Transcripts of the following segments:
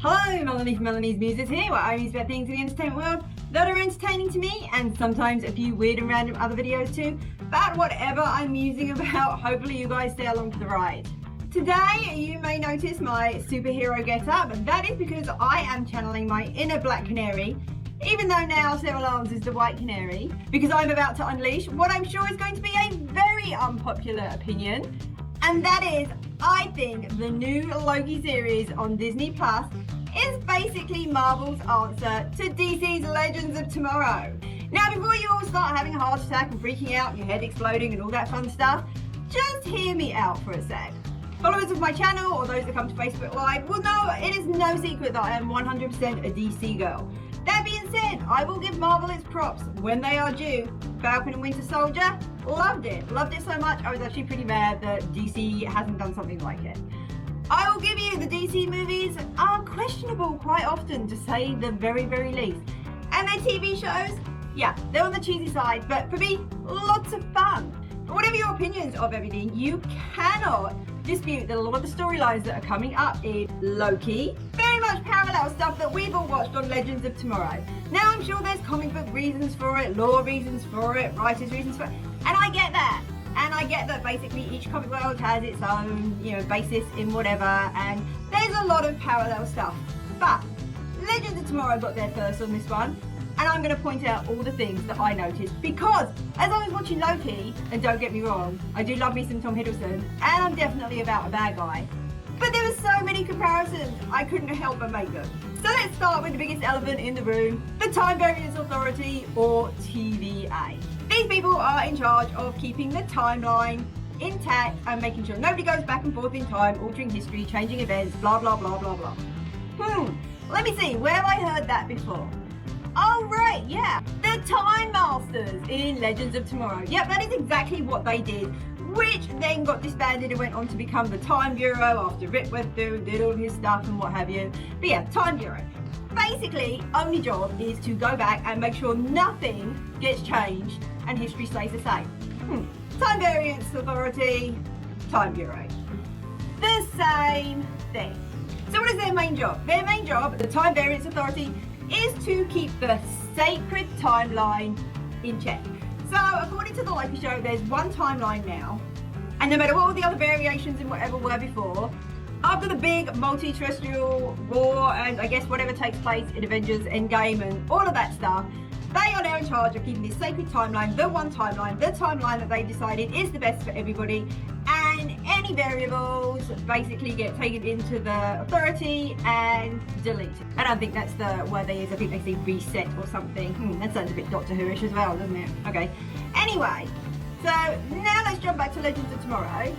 Hello, Melanie from Melanie's Muses here, where I muse about things in the entertainment world that are entertaining to me, and sometimes a few weird and random other videos too. But whatever I'm musing about, hopefully you guys stay along for the ride. Today, you may notice my superhero get-up, and that is because I am channeling my inner black canary, even though now Sarah Lawrence is the white canary, because I'm about to unleash what I'm sure is going to be a very unpopular opinion, and that is, I think the new Loki series on Disney Plus is basically Marvel's answer to DC's Legends of Tomorrow. Now, before you all start having a heart attack and freaking out, your head exploding and all that fun stuff, just hear me out for a sec. Followers of my channel, or those that come to Facebook Live, will know it is no secret that I am 100% a DC girl. That being said, I will give Marvel its props when they are due. Falcon and Winter Soldier, loved it so much I was actually pretty mad that DC hasn't done something like it. I will give you the DC movies are questionable quite often, to say the very, very least. And their TV shows, yeah, they're on the cheesy side, but for me, lots of fun. But whatever your opinions of everything, you cannot dispute that a lot of the storylines that are coming up in Loki very much parallel stuff that we've all watched on Legends of Tomorrow. Now, I'm sure there's comic book reasons for it, lore reasons for it, writers' reasons for it, and I get that. And I get that basically each comic world has its own, basis in whatever, and there's a lot of parallel stuff. But Legends of Tomorrow got there first on this one, and I'm going to point out all the things that I noticed, because as I was watching Loki, and don't get me wrong, I do love me some Tom Hiddleston, and I'm definitely about a bad guy, but there were so many comparisons, I couldn't help but make them. So let's start with the biggest elephant in the room, the Time Variance Authority, or TVA. These people are in charge of keeping the timeline intact and making sure nobody goes back and forth in time, altering history, changing events, blah, blah, blah, blah, blah. Let me see, where have I heard that before? Oh, right, yeah. The Time Masters in Legends of Tomorrow. Yep, that is exactly what they did, which then got disbanded and went on to become the Time Bureau after Rip went through and did all his stuff and what have you. But yeah, Time Bureau. Basically, only job is to go back and make sure nothing gets changed and history stays the same. Time Variance Authority, Time Bureau. The same thing. So what is their main job? Their main job, the Time Variance Authority, is to keep the sacred timeline in check. So according to the Loki show, there's one timeline now, and no matter what all the other variations and whatever were before, after the big multi-terrestrial war and I guess whatever takes place in Avengers Endgame and all of that stuff, they are now in charge of keeping this sacred timeline, the one timeline, the timeline that they decided is the best for everybody, and any variables basically get taken into the authority and deleted. I don't think that's the word they use, I think they say reset or something. That sounds a bit Doctor Who-ish as well, doesn't it? Okay. Anyway, so now let's jump back to Legends of Tomorrow.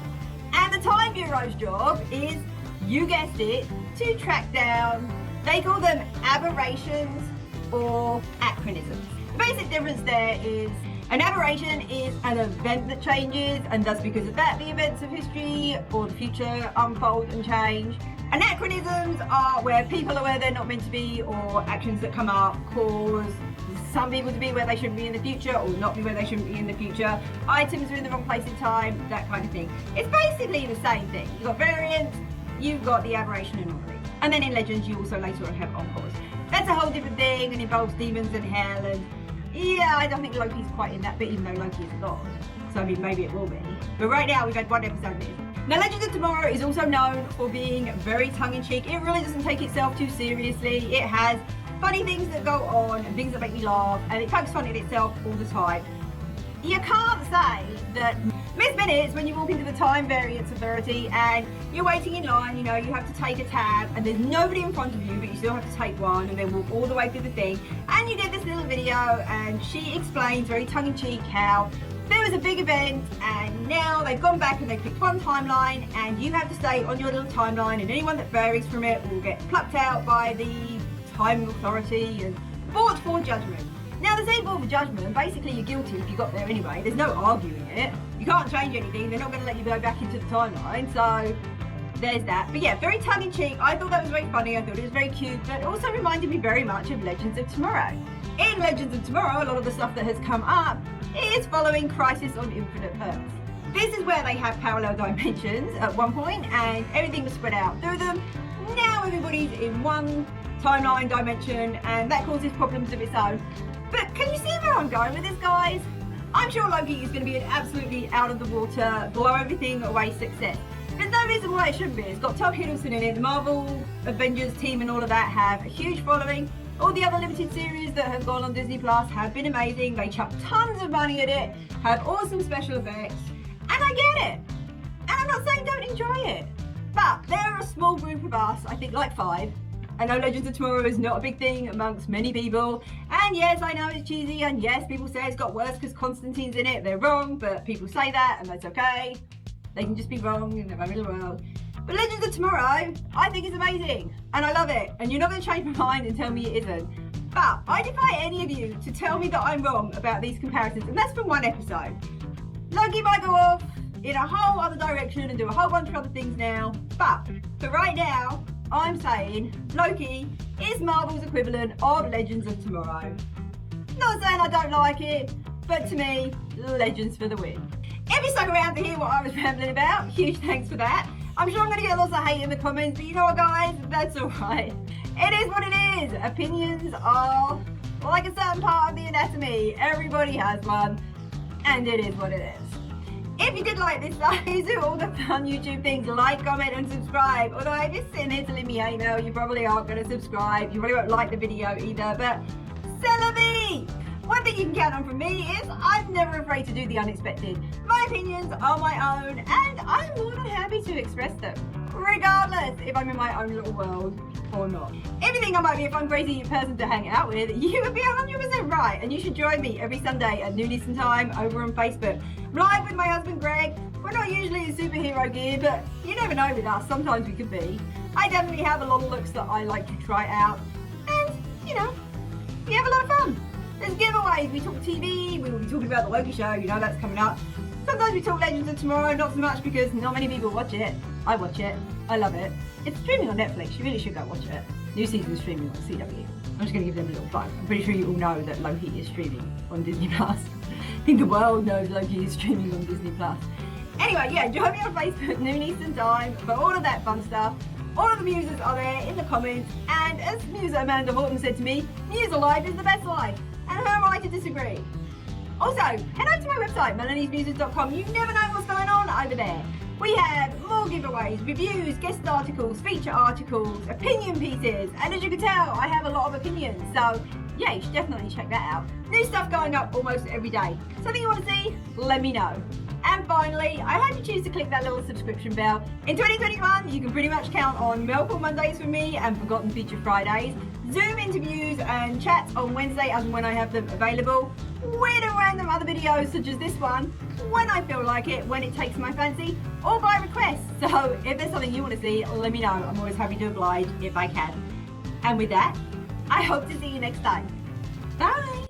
And the Time Bureau's job is, you guessed it, to track down, they call them aberrations or acronyms. The basic difference there is an aberration is an event that changes, and thus because of that the events of history or the future unfold and change. And acronyms are where people are where they're not meant to be, or actions that come up cause some people to be where they shouldn't be in the future or not be where they shouldn't be in the future. Items are in the wrong place in time, that kind of thing. It's basically the same thing. You've got variance, you've got the aberration anomaly. And then in Legends you also later on have encores. That's a whole different thing and involves demons and hell, and yeah, I don't think Loki's quite in that bit, even though Loki is a god. So I mean, maybe it will be. But right now we've had one episode this. Now Legends of Tomorrow is also known for being very tongue-in-cheek. It really doesn't take itself too seriously. It has funny things that go on and things that make me laugh, and it pokes fun at itself all the time. You can't say that miss minutes when you walk into the Time Variance Authority and you're waiting in line, you have to take a tab and there's nobody in front of you, but you still have to take one and then walk all the way through the thing, and you get this little video and she explains very tongue-in-cheek how there was a big event and now they've gone back and they've picked one timeline and you have to stay on your little timeline, and anyone that varies from it will get plucked out by the Time Authority and brought for judgment. Now, the same for judgment, basically you're guilty if you got there anyway. There's no arguing it. You can't change anything. They're not going to let you go back into the timeline. So there's that. But yeah, very tongue-in-cheek. I thought that was very funny. I thought it was very cute. But it also reminded me very much of Legends of Tomorrow. In Legends of Tomorrow, a lot of the stuff that has come up is following Crisis on Infinite Earths. This is where they have parallel dimensions at one point and everything was spread out through them. now everybody's in one timeline dimension, and that causes problems of its own. But can you see where I'm going with this, guys? I'm sure Loki is going to be an absolutely out of the water, blow everything away success. There's no reason why it shouldn't be. It's got Tom Hiddleston in it. The Marvel Avengers team and all of that have a huge following. All the other limited series that have gone on Disney Plus have been amazing. They chuck tons of money at it, have awesome special effects, and I get it. And I'm not saying don't enjoy it, but there are a small group of us, I think like 5. I know Legends of Tomorrow is not a big thing amongst many people, and yes, I know it's cheesy, and yes, people say it's got worse because Constantine's in it. They're wrong, but people say that, and that's okay. They can just be wrong in their own little world. But Legends of Tomorrow, I think is amazing, and I love it, and you're not going to change my mind and tell me it isn't. But I defy any of you to tell me that I'm wrong about these comparisons, and that's from one episode. Loki might go off in a whole other direction and do a whole bunch of other things now, but for right now, I'm saying Loki is Marvel's equivalent of Legends of Tomorrow. Not saying I don't like it, but to me, Legends for the win. If you stuck around to hear what I was rambling about, huge thanks for that. I'm sure I'm going to get lots of hate in the comments, but you know what, guys? That's alright. It is what it is. Opinions are like a certain part of the anatomy. Everybody has one, and it is what it is. If you did like this, guys, do all the fun YouTube things, like, comment and subscribe. Although if you're sitting here telling me hate mail, you probably aren't going to subscribe. You probably won't like the video either, but c'est la vie! One thing you can count on from me is I'm never afraid to do the unexpected. My opinions are my own, and I'm more than happy to express them, regardless if I'm in my own little world or not. If you think I might be a fun, crazy person to hang out with, you would be 100% right, and you should join me every Sunday at noon Eastern Time over on Facebook. I'm live with my husband Greg. We're not usually in superhero gear, but you never know with us, sometimes we could be. I definitely have a lot of looks that I like to try out, and, you know, we have a lot of fun. There's giveaways, we talk TV, we will be talking about the Loki show, you know that's coming up. Sometimes we talk Legends of Tomorrow, not so much because not many people watch it. I watch it, I love it. It's streaming on Netflix, you really should go watch it. New season is streaming on CW. I'm just going to give them a little plug. I'm pretty sure you all know that Loki is streaming on Disney Plus. I think the world knows Loki is streaming on Disney Plus. Anyway, yeah, join me on Facebook, noon Eastern Time, for all of that fun stuff. All of the Muses are there in the comments, and as Muser Amanda Horton said to me, Muser life is the best life. And who am I to disagree? Also, head over to my website, melaniesmuses.com. You never know what's going on over there. We have more giveaways, reviews, guest articles, feature articles, opinion pieces, and as you can tell, I have a lot of opinions. So, yeah, you should definitely check that out. New stuff going up almost every day. Something you want to see? Let me know. And finally, I hope you choose to click that little subscription bell. In 2021, you can pretty much count on Miracle Mondays from me and Forgotten Feature Fridays, Zoom interviews and chats on Wednesday as and when I have them available, weird and random other videos such as this one, when I feel like it, when it takes my fancy, or by request. So if there's something you want to see, let me know. I'm always happy to oblige if I can. And with that, I hope to see you next time. Bye!